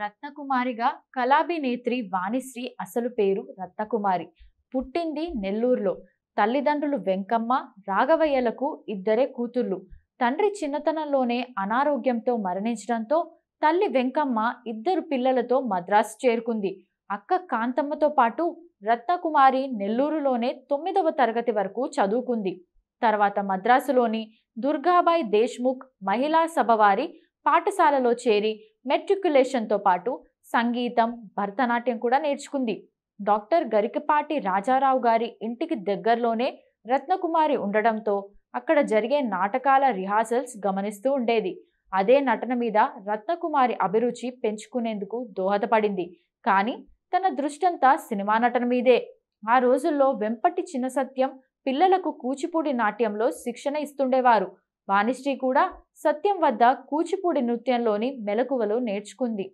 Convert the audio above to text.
రత్నకుమారిగా కళాభినేత్రి వాణిశ్రీ అసలు పేరు రత్నకుమారి. పుట్టింది నెల్లూరులో. తల్లిదండ్రులు వెంకమ్మ, రాఘవయ్యలకు ఇద్దరే కూతుళ్ళు. తండ్రి చిన్నతనంలోనే అనారోగ్యంతో మరణించడంతో తల్లి వెంకమ్మ ఇద్దరు పిల్లలతో మద్రాసు చేరుకుంది. అక్క కాంతమ్మతో పాటు రత్నకుమారి నెల్లూరులోనే 9వ తరగతి వరకు చదువుకుంది. తర్వాత మద్రాసులోని దుర్గాబాయ్ దేశ్ముఖ్ మహిళా సభ వారి పాఠశాలలో చేరి మెట్రికులేషన్తో పాటు సంగీతం, భరతనాట్యం కూడా నేర్చుకుంది. డాక్టర్ గరికపాటి రాజారావు గారి ఇంటికి దగ్గరలోనే రత్నకుమారి ఉండడంతో అక్కడ జరిగే నాటకాల రిహార్సల్స్ గమనిస్తూ ఉండేది. అదే నటన మీద రత్నకుమారి అభిరుచి పెంచుకునేందుకు దోహదపడింది. కానీ తన దృష్టంతా సినిమా నటన మీదే. ఆ రోజుల్లో వెంపటి చిన్నసత్యం పిల్లలకు కూచిపూడి నాట్యంలో శిక్షణ ఇస్తుండేవారు. వాణిశ్రీ కూడా సత్యం వద్ద కూచిపూడి నృత్యంలోని మెలకువలు నేర్చుకుంది.